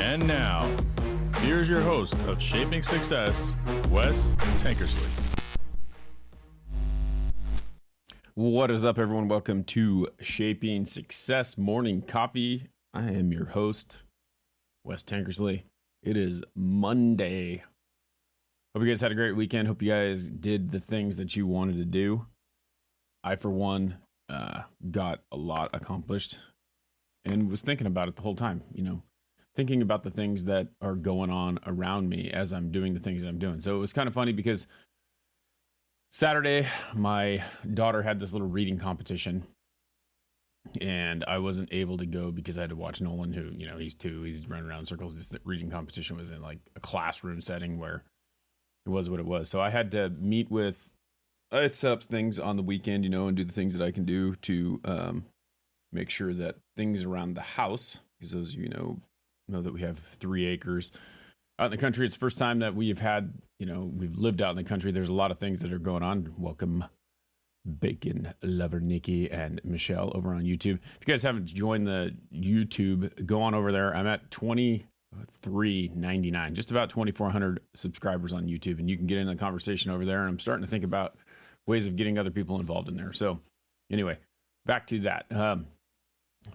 And now, here's your host of Shaping Success, Wes Tankersley. What is up, everyone? Welcome to Shaping Success Morning Coffee. I am your host, Wes Tankersley. It is Monday. Hope you guys had a great weekend. Hope you guys did the things that you wanted to do. I, for one, got a lot accomplished and was thinking about it the whole time, thinking about the things that are going on around me as I'm doing the things that I'm doing. So it was kind of funny because Saturday, my daughter had this little reading competition and I wasn't able to go because I had to watch Nolan, who, he's 2, he's running around in circles. This reading competition was in like a classroom setting where it was what it was. So I had to meet with, I set up things on the weekend, and do the things that I can do to make sure that things around the house, because those of you know that we have 3 acres out in the country. It's the first time that we've had, we've lived out in the country. There's a lot of things that are going on. Welcome, bacon lover Nikki and Michelle over on YouTube. If you guys haven't joined the YouTube, go on over there. I'm at 23.99, just about 2,400 subscribers on YouTube, and you can get into the conversation over there. And I'm starting to think about ways of getting other people involved in there. So anyway, back to that.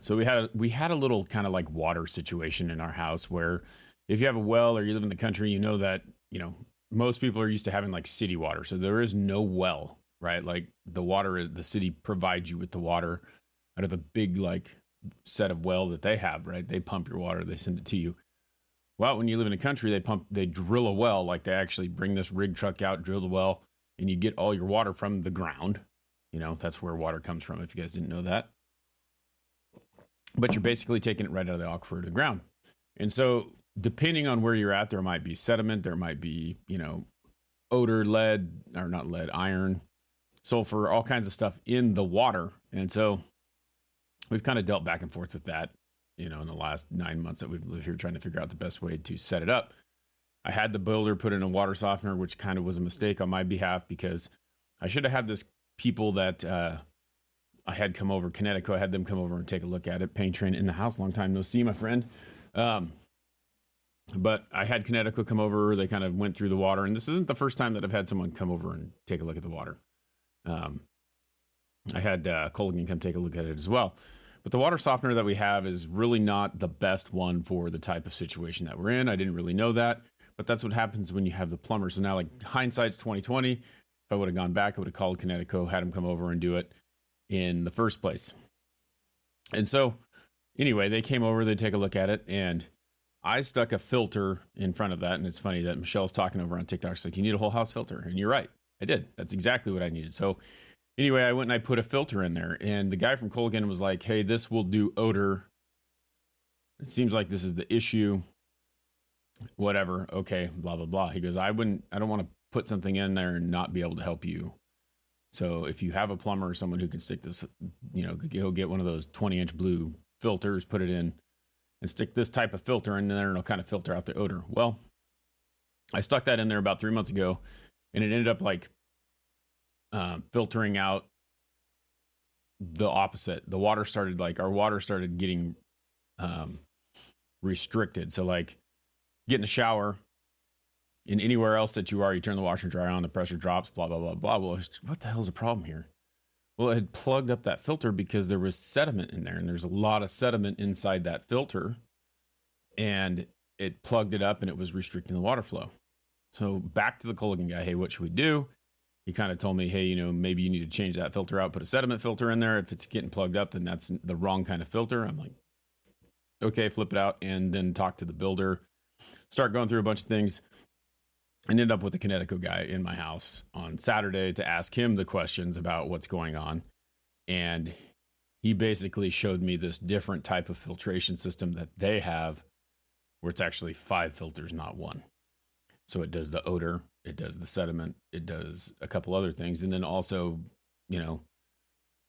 So we had a little kind of like water situation in our house where if you have a well or you live in the country, you know that, most people are used to having like city water. So there is no well, right? Like the water is, the city provides you with the water out of a big like set of well that they have, right? They pump your water, they send it to you. Well, when you live in the country, they drill a well, like they actually bring this rig truck out, drill the well, and you get all your water from the ground. That's where water comes from, if you guys didn't know that. But you're basically taking it right out of the aquifer to the ground. And so depending on where you're at, there might be sediment, there might be, odor, iron, sulfur, all kinds of stuff in the water. And so we've kind of dealt back and forth with that, in the last 9 months that we've lived here, trying to figure out the best way to set it up. I had the builder put in a water softener, which kind of was a mistake on my behalf because I should have had this people that, I had come over, Connecticut, I had them come over and take a look at it. Paint train in the house, long time no see, my friend. But I had Connecticut come over, they kind of went through the water, and this isn't the first time that I've had someone come over and take a look at the water. I had Colgan come take a look at it as well. But the water softener that we have is really not the best one for the type of situation that we're in. I didn't really know that, but that's what happens when you have the plumber. So now, like, hindsight's 2020. If I would have gone back, I would have called Connecticut, had him come over and do it in the first place. And so anyway, they came over, they take a look at it, and I stuck a filter in front of that. And it's funny that Michelle's talking over on TikTok. She's like, you need a whole house filter. And you're right. I did. That's exactly what I needed. So anyway, I went and I put a filter in there, and the guy from Colgan was like, hey, this will do odor. It seems like this is the issue. Whatever. Okay. Blah, blah, blah. He goes, I don't want to put something in there and not be able to help you. So if you have a plumber or someone who can stick this, go get one of those 20-inch blue filters, put it in, and stick this type of filter in there, and it'll kind of filter out the odor. Well, I stuck that in there about 3 months ago, and it ended up like filtering out the opposite. Our water started getting restricted. So like get in the shower, and anywhere else that you are, you turn the washer and dryer on, the pressure drops, blah, blah, blah, blah. Well, what the hell's the problem here? Well, it had plugged up that filter because there was sediment in there, and there's a lot of sediment inside that filter, and it plugged it up and it was restricting the water flow. So back to the Colgan guy, hey, what should we do? He kind of told me, hey, maybe you need to change that filter out, put a sediment filter in there. If it's getting plugged up, then that's the wrong kind of filter. I'm like, okay, flip it out, and then talk to the builder, start going through a bunch of things. I ended up with a Connecticut guy in my house on Saturday to ask him the questions about what's going on. And he basically showed me this different type of filtration system that they have where it's actually 5 filters, not 1. So it does the odor, it does the sediment, it does a couple other things. And then also, and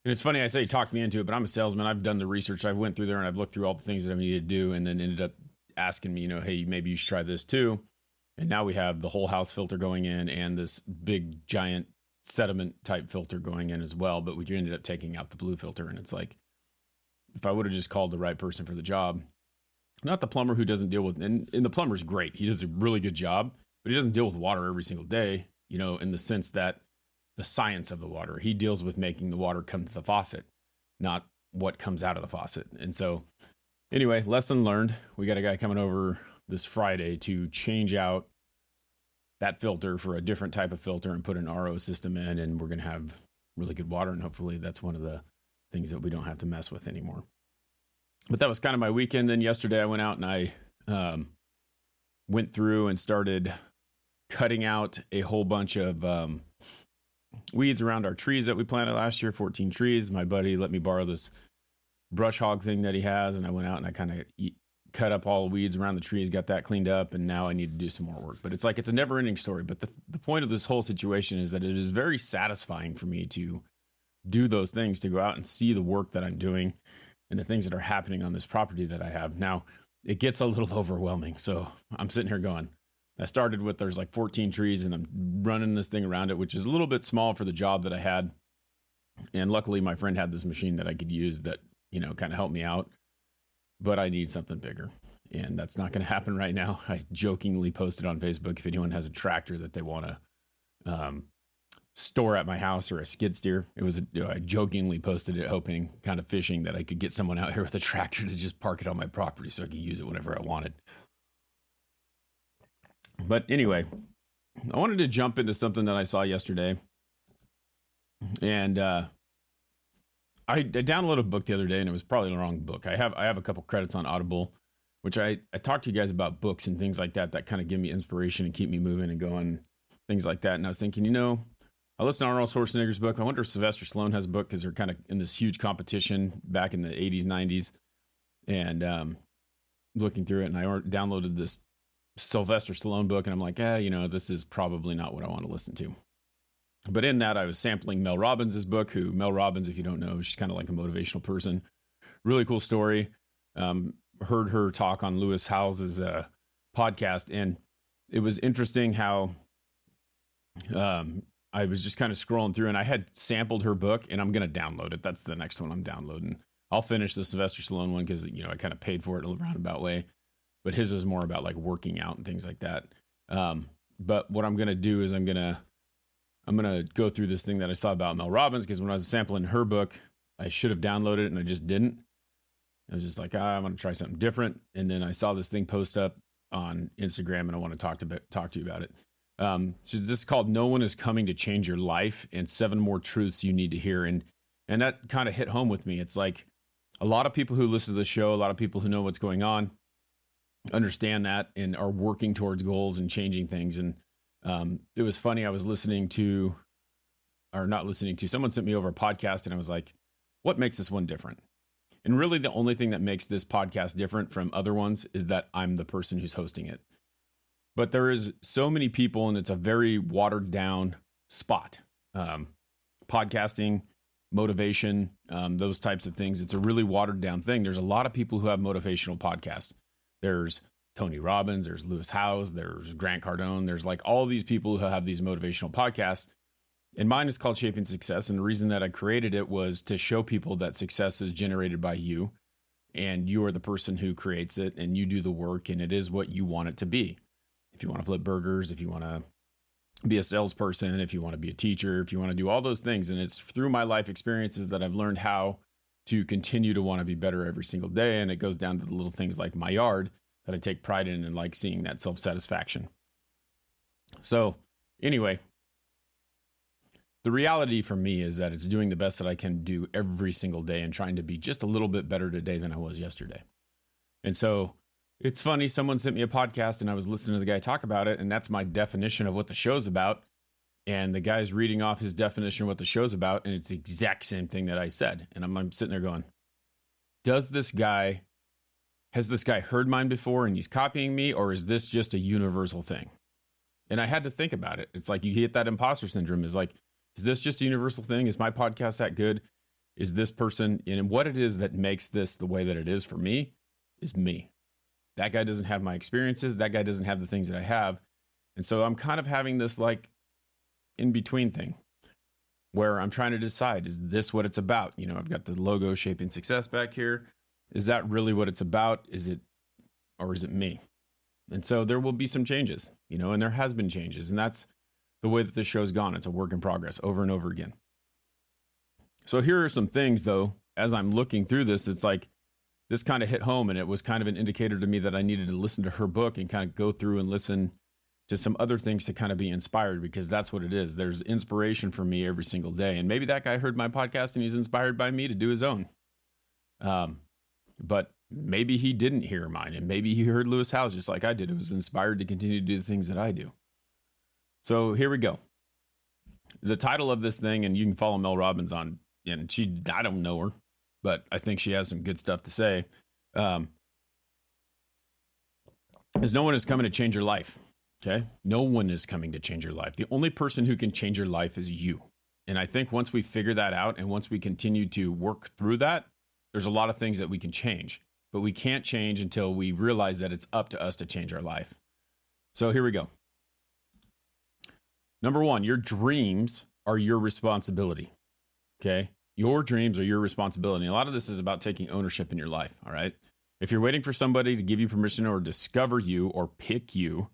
it's funny, I say he talked me into it, but I'm a salesman. I've done the research. I've went through there and I've looked through all the things that I needed to do, and then ended up asking me, hey, maybe you should try this too. And now we have the whole house filter going in and this big giant sediment type filter going in as well. But we ended up taking out the blue filter. And it's like, if I would have just called the right person for the job, not the plumber who doesn't deal with, and the plumber's great. He does a really good job, but he doesn't deal with water every single day, in the sense that the science of the water. He deals with making the water come to the faucet, not what comes out of the faucet. And so anyway, lesson learned. We got a guy coming over this Friday to change out that filter for a different type of filter and put an RO system in, and we're going to have really good water. And hopefully that's one of the things that we don't have to mess with anymore. But that was kind of my weekend. Then yesterday I went out and I went through and started cutting out a whole bunch of weeds around our trees that we planted last year, 14 trees. My buddy let me borrow this brush hog thing that he has, and I went out and I kind of cut up all the weeds around the trees, got that cleaned up, and now I need to do some more work. But it's a never-ending story. But the point of this whole situation is that it is very satisfying for me to do those things, to go out and see the work that I'm doing and the things that are happening on this property that I have. Now, it gets a little overwhelming. So I'm sitting here going, I started with, there's like 14 trees and I'm running this thing around it, which is a little bit small for the job that I had. And luckily my friend had this machine that I could use that, kind of helped me out, but I need something bigger, and that's not going to happen right now. I jokingly posted on Facebook, if anyone has a tractor that they want to store at my house, or a skid steer. I jokingly posted it, hoping, kind of fishing, that I could get someone out here with a tractor to just park it on my property so I could use it whenever I wanted. But anyway, I wanted to jump into something that I saw yesterday. And I downloaded a book the other day, and it was probably the wrong book. I have a couple credits on Audible, which I talked to you guys about books and things like that kind of give me inspiration and keep me moving and going, things like that. And I was thinking, I listened to Arnold Schwarzenegger's book. I wonder if Sylvester Stallone has a book, because they're kind of in this huge competition back in the 80s, 90s. And looking through it, and I downloaded this Sylvester Stallone book, and I'm like, this is probably not what I want to listen to. But in that, I was sampling Mel Robbins' book, who Mel Robbins, if you don't know, she's kind of like a motivational person. Really cool story. Heard her talk on Lewis Howes' podcast, and it was interesting how I was just kind of scrolling through, and I had sampled her book, and I'm going to download it. That's the next one I'm downloading. I'll finish the Sylvester Stallone one because, I kind of paid for it in a roundabout way, but his is more about like working out and things like that. But what I'm going to do is I'm going to go through this thing that I saw about Mel Robbins, because when I was sampling her book, I should have downloaded it and I just didn't. I was just like, I want to try something different. And then I saw this thing post up on Instagram, and I want to talk to you about it. So this is called "No One Is Coming to Change Your Life, and 7 More Truths You Need to Hear." And that kind of hit home with me. It's like a lot of people who listen to the show, a lot of people who know what's going on, understand that and are working towards goals and changing things. And it was funny. I was someone sent me over a podcast, and I was like, what makes this one different? And really the only thing that makes this podcast different from other ones is that I'm the person who's hosting it. But there is so many people, and it's a very watered down spot. Podcasting, motivation, those types of things. It's a really watered down thing. There's a lot of people who have motivational podcasts. There's Tony Robbins, there's Lewis Howes, there's Grant Cardone. There's like all these people who have these motivational podcasts. And mine is called Shaping Success. And the reason that I created it was to show people that success is generated by you, and you are the person who creates it, and you do the work, and it is what you want it to be. If you want to flip burgers, if you want to be a salesperson, if you want to be a teacher, if you want to do all those things. And it's through my life experiences that I've learned how to continue to want to be better every single day. And it goes down to the little things like my yard that I take pride in, and like seeing that self-satisfaction. So anyway, the reality for me is that it's doing the best that I can do every single day, and trying to be just a little bit better today than I was yesterday. And so it's funny, someone sent me a podcast, and I was listening to the guy talk about it, and that's my definition of what the show's about. And the guy's reading off his definition of what the show's about, and it's the exact same thing that I said. And I'm sitting there going, has this guy heard mine before and he's copying me, or is this just a universal thing? And I had to think about it. It's like you get that imposter syndrome. Is like, is this just a universal thing? Is my podcast that good? Is this person, and what it is that makes this the way that it is for me is me. That guy doesn't have my experiences. That guy doesn't have the things that I have. And so I'm kind of having this like in between thing where I'm trying to decide, is this what it's about? I've got the logo Shaping Success back here. Is that really what it's about? Is it or is it me? And so there will be some changes, and there has been changes. And that's the way that this show's gone. It's a work in progress over and over again. So here are some things, though, as I'm looking through this, it's like this kind of hit home, and it was kind of an indicator to me that I needed to listen to her book and kind of go through and listen to some other things to kind of be inspired, because that's what it is. There's inspiration for me every single day. And maybe that guy heard my podcast and he's inspired by me to do his own. But maybe he didn't hear mine, and maybe he heard Lewis Howes just like I did. It was inspired to continue to do the things that I do. So here we go. The title of this thing, and you can follow Mel Robbins on, and I don't know her, but I think she has some good stuff to say, is no one is coming to change your life. Okay. No one is coming to change your life. The only person who can change your life is you. And I think once we figure that out, and once we continue to work through that, there's a lot of things that we can change, but we can't change until we realize that it's up to us to change our life. So here we go. Number one, your dreams are your responsibility. Okay. Your dreams are your responsibility. A lot of this is about taking ownership in your life. All right. If you're waiting for somebody to give you permission or discover you or pick you,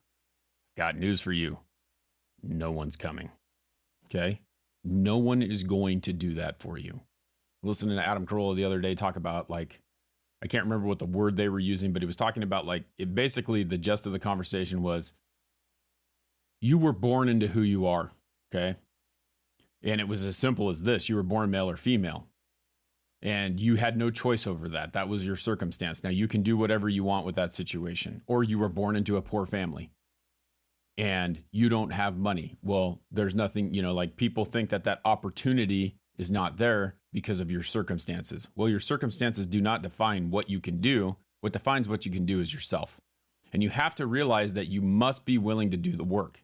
got news for you. No one's coming. Okay. No one is going to do that for you. Listening to Adam Carolla the other day talk about, like, I can't remember what the word they were using, but he was talking about, like, it basically the gist of the conversation was, you were born into who you are. Okay. And it was as simple as this. You were born male or female, and you had no choice over that. That was your circumstance. Now you can do whatever you want with that situation, or you were born into a poor family and you don't have money. Well, there's nothing, like, people think that opportunity is not there because of your circumstances. Well, your circumstances do not define what you can do. What defines what you can do is yourself. And you have to realize that you must be willing to do the work.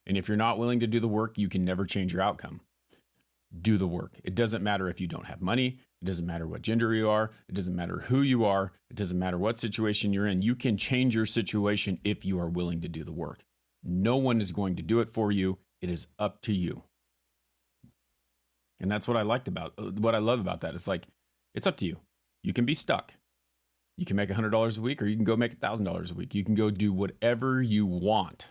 And if you're not willing to do the work, you can never change your outcome. Do the work. It doesn't matter if you don't have money. It doesn't matter what gender you are. It doesn't matter who you are. It doesn't matter what situation you're in. You can change your situation if you are willing to do the work. No one is going to do it for you. It is up to you. And that's what I love about that. It's like, it's up to you. You can be stuck. You can make $100 a week, or you can go make $1,000 a week. You can go do whatever you want,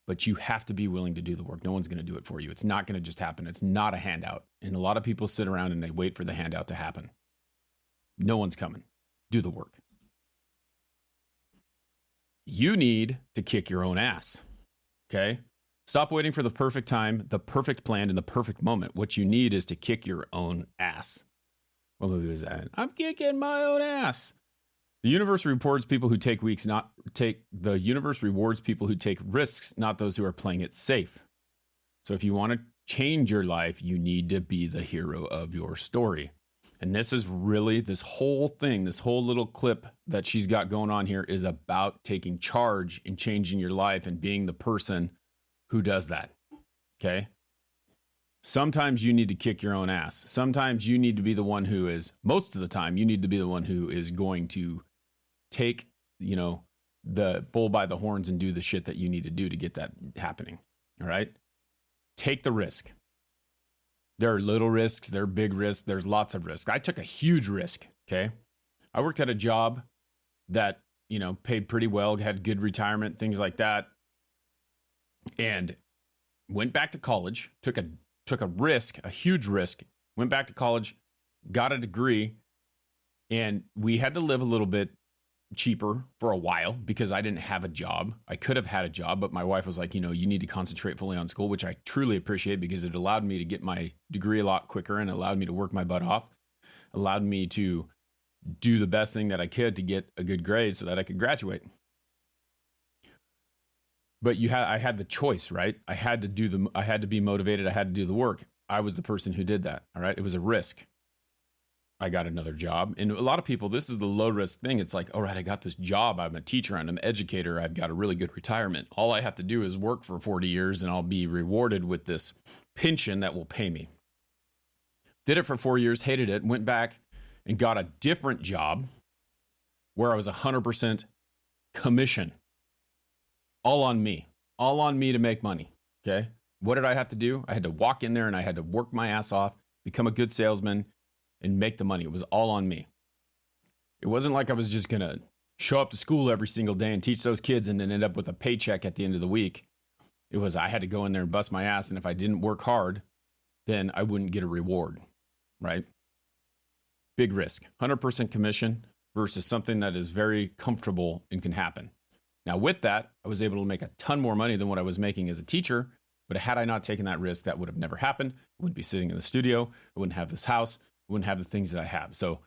but you have to be willing to do the work. No one's going to do it for you. It's not going to just happen. It's not a handout. And a lot of people sit around and they wait for the handout to happen. No one's coming. Do the work. You need to kick your own ass. Okay? Stop waiting for the perfect time, the perfect plan, and the perfect moment. What you need is to kick your own ass. What movie was that? I'm kicking my own ass. The universe rewards people who take risks, not those who are playing it safe. So if you want to change your life, you need to be the hero of your story. And this is really, this whole thing, this whole little clip that she's got going on here is about taking charge and changing your life and being the person who does that. Okay? Sometimes you need to kick your own ass. Sometimes you need to be the one who is, most of the time, you need to be the one who is going to take, the bull by the horns and do the shit that you need to do to get that happening. All right? Take the risk. There are little risks, there are big risks, there's lots of risks. I took a huge risk, okay? I worked at a job that, paid pretty well, had good retirement, things like that. And went back to college, took a risk, a huge risk, went back to college, got a degree, and we had to live a little bit cheaper for a while because I didn't have a job. I could have had a job, but my wife was like, you need to concentrate fully on school, which I truly appreciate because it allowed me to get my degree a lot quicker and allowed me to work my butt off, allowed me to do the best thing that I could to get a good grade so that I could graduate. But I had the choice, right? I had to be motivated. I had to do the work. I was the person who did that. All right. It was a risk. I got another job. And a lot of people, this is the low risk thing. It's like, all right, I got this job. I'm a teacher and I'm an educator. I've got a really good retirement. All I have to do is work for 40 years and I'll be rewarded with this pension that will pay me. Did it for 4 years, hated it, went back and got a different job where I was 100% commission. All on me to make money. Okay. What did I have to do? I had to walk in there and I had to work my ass off, become a good salesman, and make the money. It was all on me. It wasn't like I was just going to show up to school every single day and teach those kids and then end up with a paycheck at the end of the week. It was, I had to go in there and bust my ass. And if I didn't work hard, then I wouldn't get a reward, right? Big risk, 100% commission versus something that is very comfortable and can happen. Now with that, I was able to make a ton more money than what I was making as a teacher. But had I not taken that risk, that would have never happened. I wouldn't be sitting in the studio. I wouldn't have this house. I wouldn't have the things that I have. So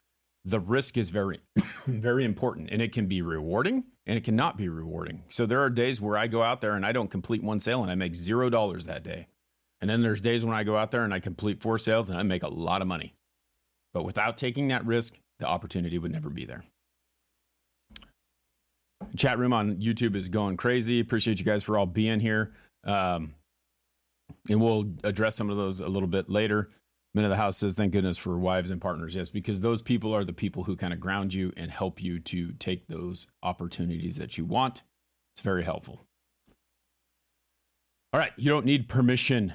the risk is very, very important, and it can be rewarding and it cannot be rewarding. So there are days where I go out there and I don't complete one sale and I make $0 that day. And then there's days when I go out there and I complete 4 sales and I make a lot of money. But without taking that risk, the opportunity would never be there. Chat room on YouTube is going crazy. Appreciate you guys for all being here. And we'll address some of those a little bit later. Men of the House says, thank goodness for wives and partners. Yes, because those people are the people who kind of ground you and help you to take those opportunities that you want. It's very helpful. All right. You don't need permission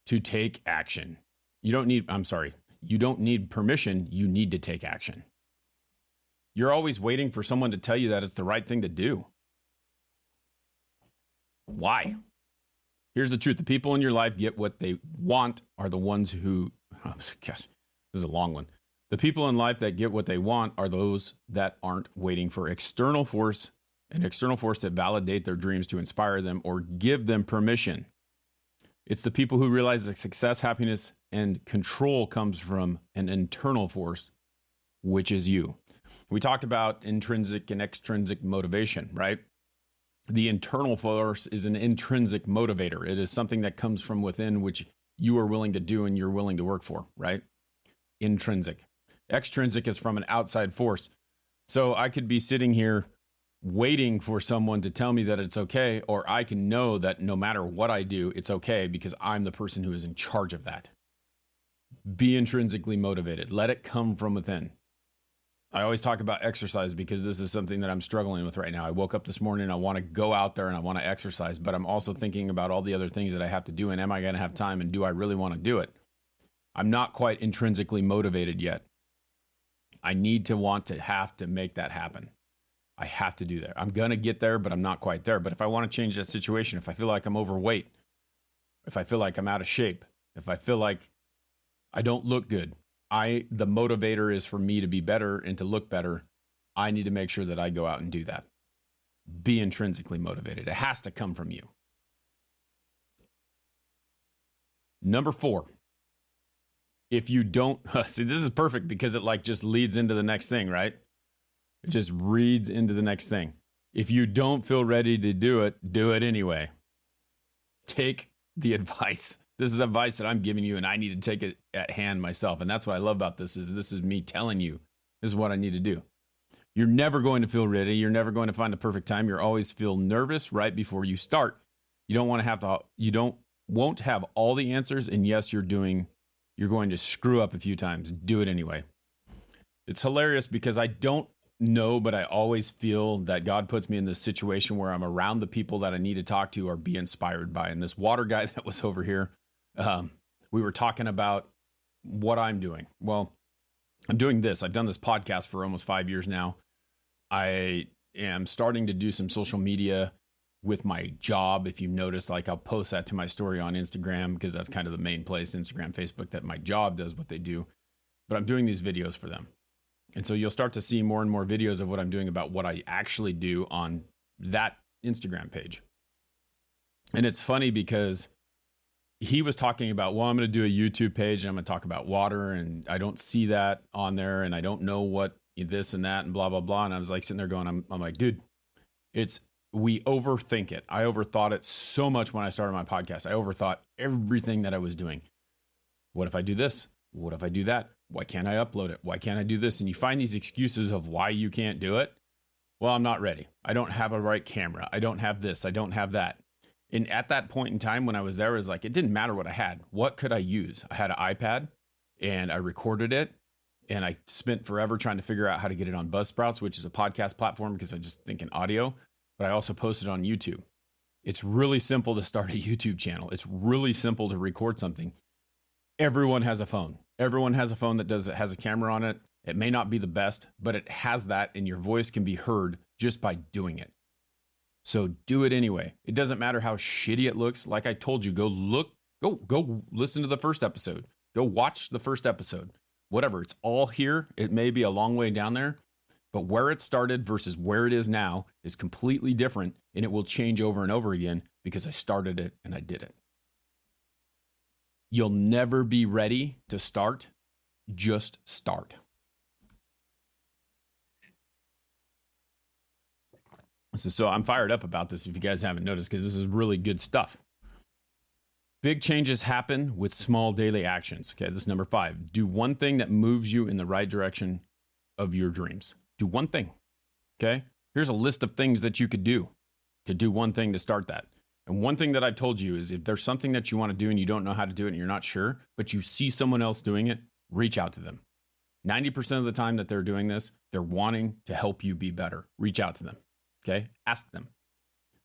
to take action. You don't need permission. You need to take action. You're always waiting for someone to tell you that it's the right thing to do. Why? Here's the truth. The people in your life get what they want are the ones who, this is a long one. The people in life that get what they want are those that aren't waiting for an external force to validate their dreams, to inspire them, or give them permission. It's the people who realize that success, happiness, and control comes from an internal force, which is you. We talked about intrinsic and extrinsic motivation, right? The internal force is an intrinsic motivator. It is something that comes from within, which you are willing to do and you're willing to work for, right? Intrinsic. Extrinsic is from an outside force. So I could be sitting here waiting for someone to tell me that it's okay, or I can know that no matter what I do, it's okay because I'm the person who is in charge of that. Be intrinsically motivated. Let it come from within. I always talk about exercise because this is something that I'm struggling with right now. I woke up this morning and I want to go out there and I want to exercise, but I'm also thinking about all the other things that I have to do. And am I going to have time? And do I really want to do it? I'm not quite intrinsically motivated yet. I need to want to have to make that happen. I have to do that. I'm going to get there, but I'm not quite there. But if I want to change that situation, if I feel like I'm overweight, if I feel like I'm out of shape, if I feel like I don't look good, the motivator is for me to be better and to look better. I need to make sure that I go out and do that. Be intrinsically motivated. It has to come from you. Number 4. If you don't, see, this is perfect because it like just leads into the next thing, right? It just reads into the next thing. If you don't feel ready to do it anyway. Take the advice. This is advice that I'm giving you and I need to take it at hand myself. And that's what I love about this is me telling you, this is what I need to do. You're never going to feel ready. You're never going to find a perfect time. You'll always feel nervous right before you start. You won't have all the answers. And yes, you're going to screw up a few times. Do it anyway. It's hilarious because I don't know, but I always feel that God puts me in this situation where I'm around the people that I need to talk to or be inspired by. And this water guy that was over here, we were talking about what I'm doing. Well, I'm doing this. I've done this podcast for almost 5 years now. I am starting to do some social media with my job. If you notice, like I'll post that to my story on Instagram because that's kind of the main place, Instagram, Facebook, that my job does what they do. But I'm doing these videos for them. And so you'll start to see more and more videos of what I'm doing about what I actually do on that Instagram page. And it's funny because he was talking about, well, I'm going to do a YouTube page and I'm going to talk about water. And I don't see that on there. And I don't know what this and that and blah, blah, blah. And I was like sitting there going, I'm like, dude, we overthink it. I overthought it so much when I started my podcast. I overthought everything that I was doing. What if I do this? What if I do that? Why can't I upload it? Why can't I do this? And you find these excuses of why you can't do it. Well, I'm not ready. I don't have a right camera. I don't have this. I don't have that. And at that point in time when I was there, it was like, it didn't matter what I had. What could I use? I had an iPad and I recorded it. And I spent forever trying to figure out how to get it on Buzzsprouts, which is a podcast platform because I just think in audio, but I also posted on YouTube. It's really simple to start a YouTube channel. It's really simple to record something. Everyone has a phone. Everyone has a phone that has a camera on it. It may not be the best, but it has that, and your voice can be heard just by doing it. So do it anyway. It doesn't matter how shitty it looks. Like I told you, go listen to the first episode. Go watch the first episode. Whatever, it's all here. It may be a long way down there, but where it started versus where it is now is completely different, and it will change over and over again because I started it and I did it. You'll never be ready to start. Just start. So I'm fired up about this if you guys haven't noticed, because this is really good stuff. Big changes happen with small daily actions. Okay, this is number 5. Do one thing that moves you in the right direction of your dreams. Do one thing. Okay, here's a list of things that you could do to do one thing to start that. And one thing that I've told you is if there's something that you want to do and you don't know how to do it and you're not sure, but you see someone else doing it, reach out to them. 90% of the time that they're doing this, they're wanting to help you be better. Reach out to them. Okay, ask them.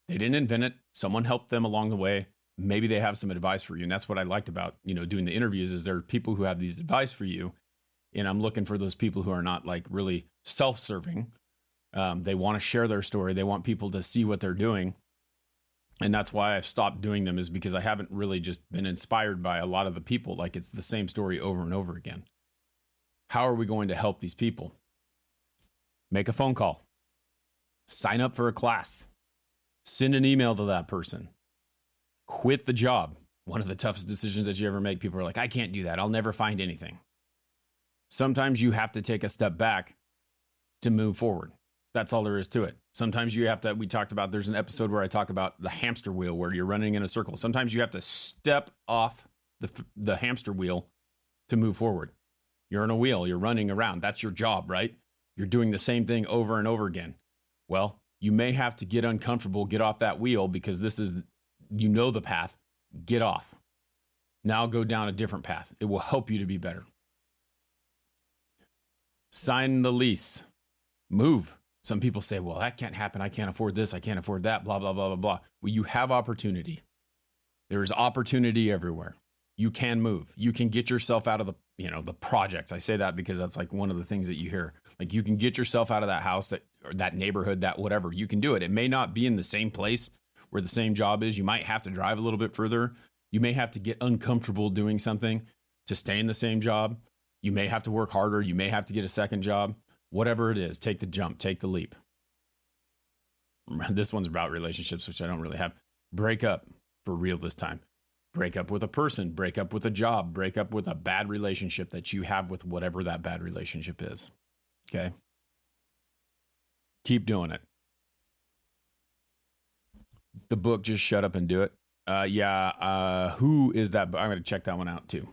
They didn't invent it. Someone helped them along the way. Maybe they have some advice for you. And that's what I liked about, doing the interviews is there are people who have these advice for you. And I'm looking for those people who are not like really self-serving. They want to share their story. They want people to see what they're doing. And that's why I've stopped doing them, is because I haven't really just been inspired by a lot of the people. Like it's the same story over and over again. How are we going to help these people? Make a phone call. Sign up for a class. Send an email to that person. Quit the job. One of the toughest decisions that you ever make. People are like, I can't do that. I'll never find anything. Sometimes you have to take a step back to move forward. That's all there is to it. Sometimes you have to, we talked about, there's an episode where I talk about the hamster wheel where you're running in a circle. Sometimes you have to step off the hamster wheel to move forward. You're in a wheel, you're running around. That's your job, right? You're doing the same thing over and over again. Well, you may have to get uncomfortable, get off that wheel because this is, the path. Get off. Now go down a different path. It will help you to be better. Sign the lease. Move. Some people say, well, that can't happen. I can't afford this. I can't afford that. Blah, blah, blah, blah, blah. Well, you have opportunity. There is opportunity everywhere. You can move. You can get yourself out of the projects. I say that because that's like one of the things that you hear. Like you can get yourself out of that house, or that neighborhood, that whatever. You can do it. It may not be in the same place where the same job is. You might have to drive a little bit further. You may have to get uncomfortable doing something to stay in the same job. You may have to work harder. You may have to get a second job. Whatever it is, take the jump, take the leap. This one's about relationships, which I don't really have. Break up for real this time. Break up with a person, break up with a job, break up with a bad relationship that you have with whatever that bad relationship is. Okay? Keep doing it. The book, Just Shut Up and Do It. Who is that? I'm going to check that one out too.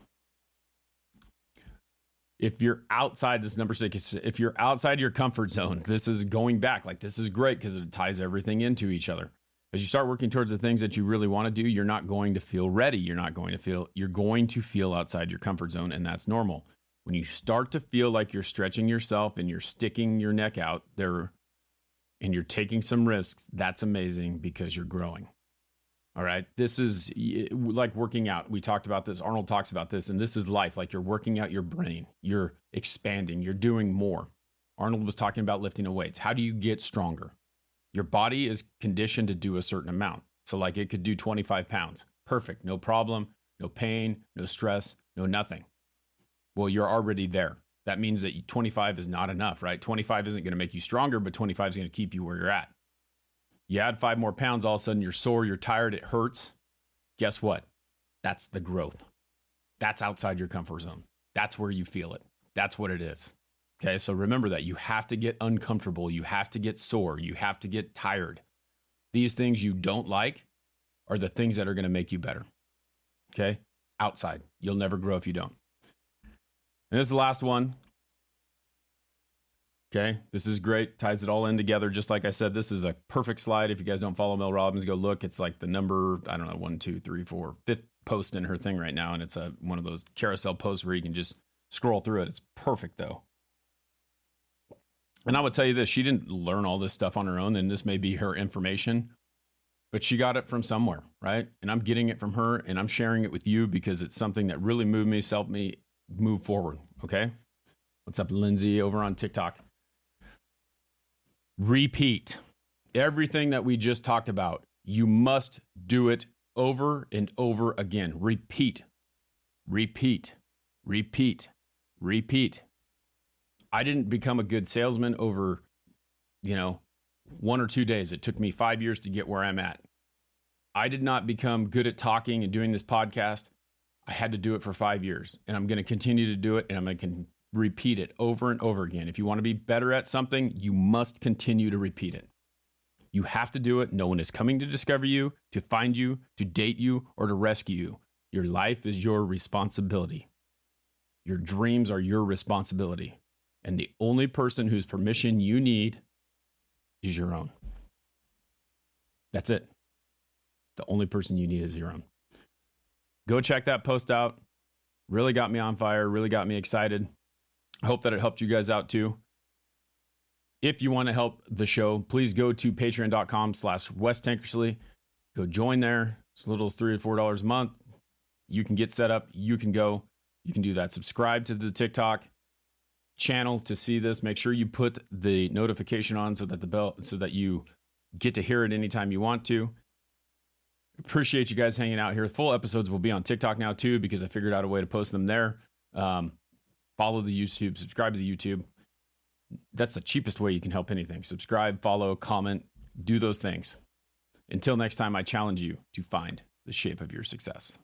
If you're outside, this number 6, if you're outside your comfort zone, this is going back. Like this is great because it ties everything into each other. As you start working towards the things that you really want to do, you're not going to feel ready. You're going to feel outside your comfort zone, and that's normal. When you start to feel like you're stretching yourself and you're sticking your neck out there and you're taking some risks, that's amazing because you're growing. All right. This is like working out. We talked about this. Arnold talks about this, and this is life. Like you're working out your brain. You're expanding. You're doing more. Arnold was talking about lifting weights. How do you get stronger? Your body is conditioned to do a certain amount. So like it could do 25 pounds. Perfect. No problem. No pain, no stress, no nothing. Well, you're already there. That means that 25 is not enough, right? 25 isn't going to make you stronger, but 25 is going to keep you where you're at. You add 5 more pounds, all of a sudden you're sore, you're tired, it hurts. Guess what? That's the growth. That's outside your comfort zone. That's where you feel it. That's what it is. Okay, so remember that you have to get uncomfortable. You have to get sore. You have to get tired. These things you don't like are the things that are going to make you better. Okay, outside. You'll never grow if you don't. And this is the last one. Okay, this is great. Ties it all in together. Just like I said, this is a perfect slide. If you guys don't follow Mel Robbins, go look. It's like the number, I don't know, 1, 2, 3, 4, 5th post in her thing right now. And it's one of those carousel posts where you can just scroll through it. It's perfect though. And I would tell you this, she didn't learn all this stuff on her own, and this may be her information, but she got it from somewhere, right? And I'm getting it from her, and I'm sharing it with you because it's something that really moved me, helped me move forward, okay? What's up, Lindsay, over on TikTok? Repeat everything that we just talked about. You must do it over and over again. Repeat, repeat, repeat, repeat. I didn't become a good salesman over, 1 or 2 days. It took me 5 years to get where I'm at. I did not become good at talking and doing this podcast. I had to do it for 5 years, and I'm going to continue to do it, and I'm going to repeat it over and over again. If you want to be better at something, you must continue to repeat it. You have to do it. No one is coming to discover you, to find you, to date you, or to rescue you. Your life is your responsibility. Your dreams are your responsibility. And the only person whose permission you need is your own. That's it. The only person you need is your own. Go check that post out. Really got me on fire. Really got me excited. I hope that it helped you guys out too. If you want to help the show, please go to patreon.com/Wes Tankersley. Go join there. It's as little as $3 or $4 a month. You can get set up. You can go. You can do that. Subscribe to the TikTok channel to see this. Make sure you put the notification on so that you get to hear it anytime you want to. Appreciate you guys hanging out here. Full episodes will be on TikTok now too, because I figured out a way to post them there. Follow the YouTube, subscribe to the YouTube. That's the cheapest way you can help anything. Subscribe, follow, comment, do those things. Until next time, I challenge you to find the shape of your success.